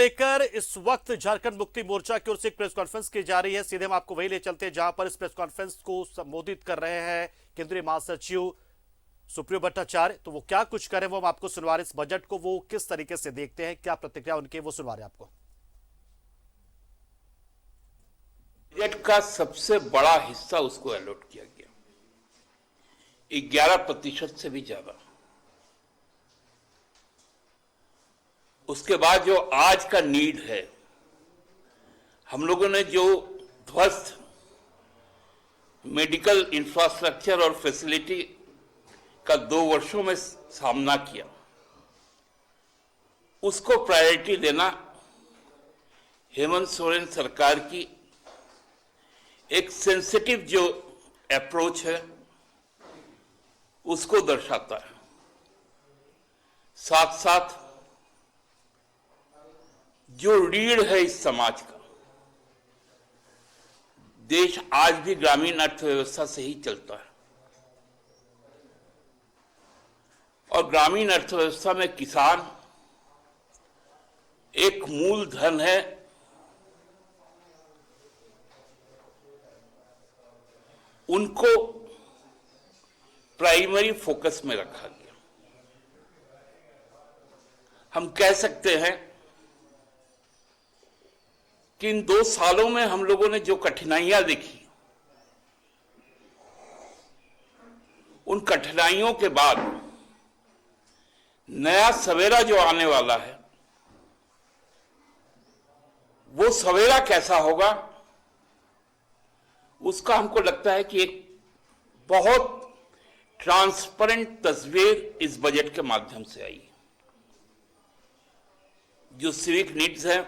लेकर इस वक्त झारखंड मुक्ति मोर्चा की ओर से एक प्रेस कॉन्फ्रेंस की जा रही है। सीधे हम आपको वही ले चलते हैं जहां पर इस प्रेस कॉन्फ्रेंस को संबोधित कर रहे हैं केंद्रीय महासचिव सुप्रियो भट्टाचार्य। तो वो क्या कुछ करें वो हम आपको सुनवा रहे, इस बजट को वो किस तरीके से देखते हैं, क्या प्रतिक्रिया उनके, वो सुनवा रहे आपको। बजट का सबसे बड़ा हिस्सा उसको अलॉट किया गया, 11% से भी ज्यादा। उसके बाद जो आज का नीड है, हम लोगों ने जो ध्वस्त मेडिकल इंफ्रास्ट्रक्चर और फैसिलिटी का 2 वर्षों में सामना किया, उसको प्रायोरिटी देना हेमंत सोरेन सरकार की एक सेंसिटिव जो अप्रोच है उसको दर्शाता है। साथ साथ जो रीढ़ है इस समाज का, देश आज भी ग्रामीण अर्थव्यवस्था से ही चलता है और ग्रामीण अर्थव्यवस्था में किसान एक मूल धन है। उनको प्राइमरी फोकस में रखा गया। हम कह सकते हैं कि इन 2 सालों में हम लोगों ने जो कठिनाइयां देखी, उन कठिनाइयों के बाद नया सवेरा जो आने वाला है, वो सवेरा कैसा होगा, उसका हमको लगता है कि एक बहुत ट्रांसपेरेंट तस्वीर इस बजट के माध्यम से आई। जो सिविक नीड्स है,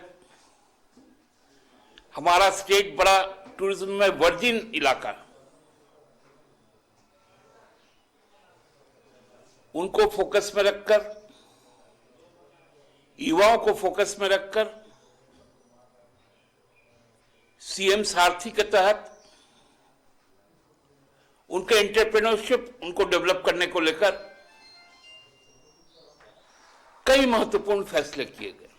हमारा स्टेट बड़ा टूरिज्म में वर्जिन इलाका है, उनको फोकस में रखकर, युवाओं को फोकस में रखकर सीएम सारथी के तहत उनके एंटरप्रेन्योरशिप, उनको डेवलप करने को लेकर कई महत्वपूर्ण फैसले किए गए।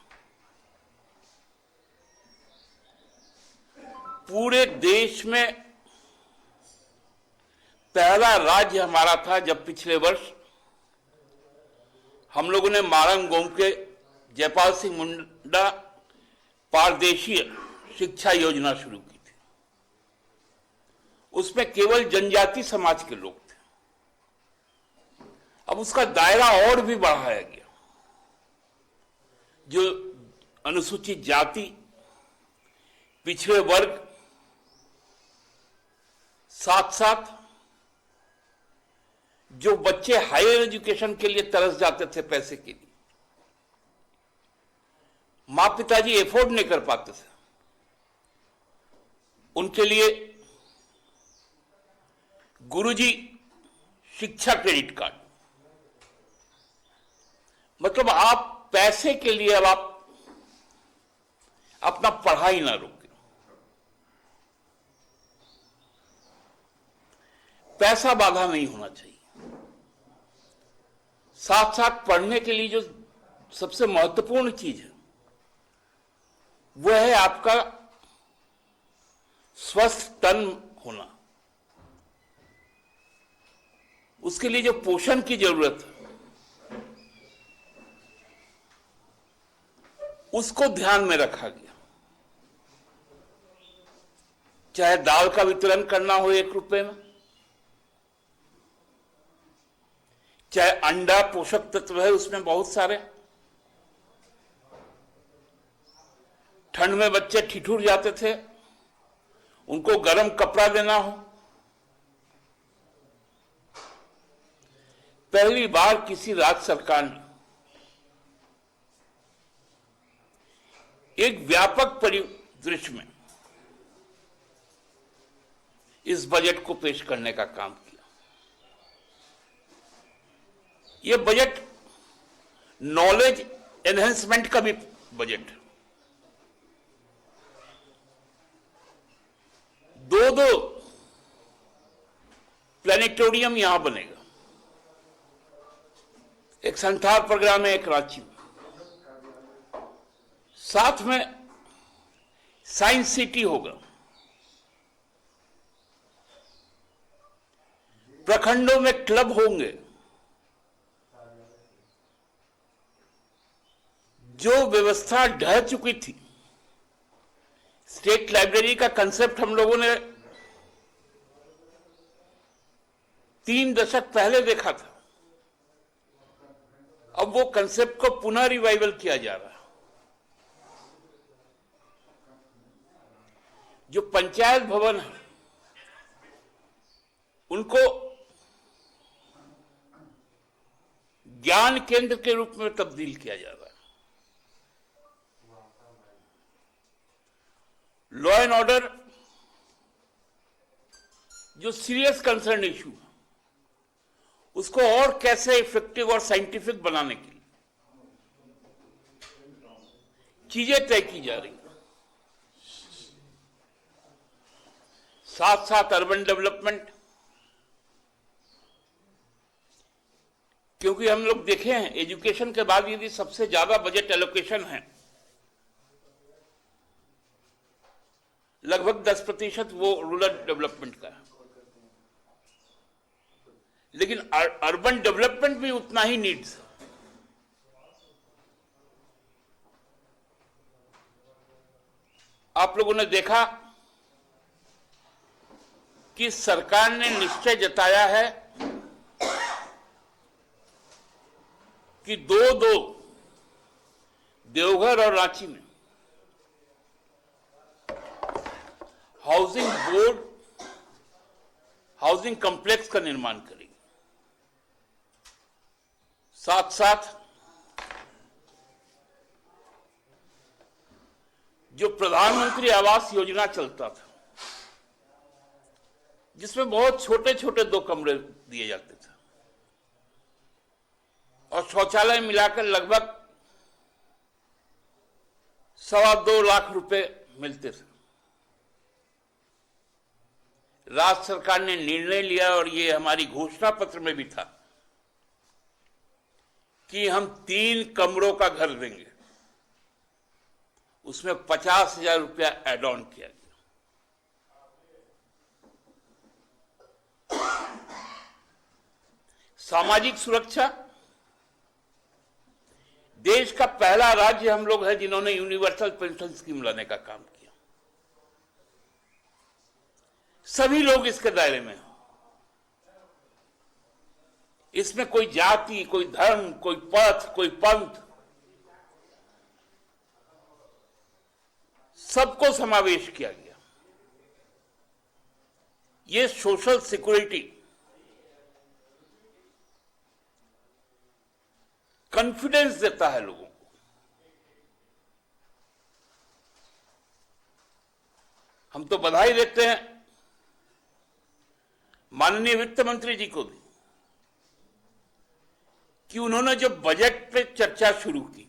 पूरे देश में पहला राज्य हमारा था जब पिछले वर्ष हम लोगों ने मारंग गोम के जयपाल सिंह मुंडा पारदेशीय शिक्षा योजना शुरू की थी। उसमें केवल जनजाति समाज के लोग थे। अब उसका दायरा और भी बढ़ाया गया। जो अनुसूचित जाति, पिछड़े वर्ग, साथ साथ जो बच्चे हायर एजुकेशन के लिए तरस जाते थे पैसे के लिए, मां पिताजी एफोर्ड नहीं कर पाते थे, उनके लिए गुरुजी शिक्षा क्रेडिट कार्ड, मतलब आप पैसे के लिए अब आप अपना पढ़ाई ना रोके। पैसा बाधा नहीं होना चाहिए। साथ साथ पढ़ने के लिए जो सबसे महत्वपूर्ण चीज है वह है आपका स्वस्थ तन होना। उसके लिए जो पोषण की जरूरत है उसको ध्यान में रखा गया। चाहे दाल का वितरण करना हो 1 रुपए में, चाहे अंडा पोषक तत्व है उसमें बहुत सारे, ठंड में बच्चे ठिठुर जाते थे, उनको गर्म कपड़ा देना हो। पहली बार किसी राज्य सरकार ने एक व्यापक परिदृश्य में इस बजट को पेश करने का काम किया। यह बजट नॉलेज एनहेंसमेंट का भी बजट है। 2 प्लेनेटोरियम यहां बनेगा, एक संथाल प्रोग्राम है, एक रांची में। साथ में साइंस सिटी होगा, प्रखंडों में क्लब होंगे, जो व्यवस्था ढह चुकी थी। स्टेट लाइब्रेरी का कंसेप्ट हम लोगों ने 3 दशक पहले देखा था, अब वो कंसेप्ट को पुनः रिवाइवल किया जा रहा है। जो पंचायत भवन है उनको ज्ञान केंद्र के रूप में तब्दील किया जा रहा है। लॉ एंड ऑर्डर जो सीरियस कंसर्न इशू है उसको और कैसे इफेक्टिव और साइंटिफिक बनाने के लिए चीजें तय की जा रही हैं। साथ साथ अर्बन डेवलपमेंट, क्योंकि हम लोग देखे हैं एजुकेशन के बाद यदि सबसे ज्यादा बजट एलोकेशन है लगभग 10% वो रूरल डेवलपमेंट का है, लेकिन अर्बन डेवलपमेंट भी उतना ही नीड्स। आप लोगों ने देखा कि सरकार ने निश्चय जताया है कि दो देवघर और रांची में हाउसिंग बोर्ड हाउसिंग कॉम्प्लेक्स का निर्माण करेगी। साथ साथ जो प्रधानमंत्री आवास योजना चलता था जिसमें बहुत छोटे छोटे 2 कमरे दिए जाते थे और शौचालय मिलाकर लगभग 2.25 लाख रुपए मिलते थे। राज्य सरकार ने निर्णय लिया और ये हमारी घोषणा पत्र में भी था कि हम 3 कमरों का घर देंगे, उसमें 50,000 रुपया एड ऑन किया गया। सामाजिक सुरक्षा, देश का पहला राज्य हम लोग है जिन्होंने यूनिवर्सल पेंशन स्कीम लाने का काम किया। सभी लोग इसके दायरे में हैं। इसमें कोई जाति, कोई धर्म, कोई पथ, कोई पंथ, सबको समावेश किया गया। ये सोशल सिक्योरिटी कॉन्फिडेंस देता है लोगों को। हम तो बधाई देते हैं माननीय वित्त मंत्री जी को भी कि उन्होंने जब बजट पे चर्चा शुरू की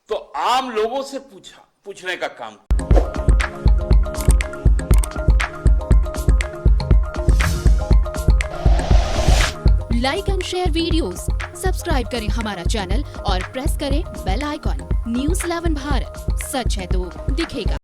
तो आम लोगों से पूछने का काम किया। Like and share videos, subscribe करें हमारा चैनल और प्रेस करें बेल आइकॉन। न्यूज़ 11 भारत, सच है तो दिखेगा।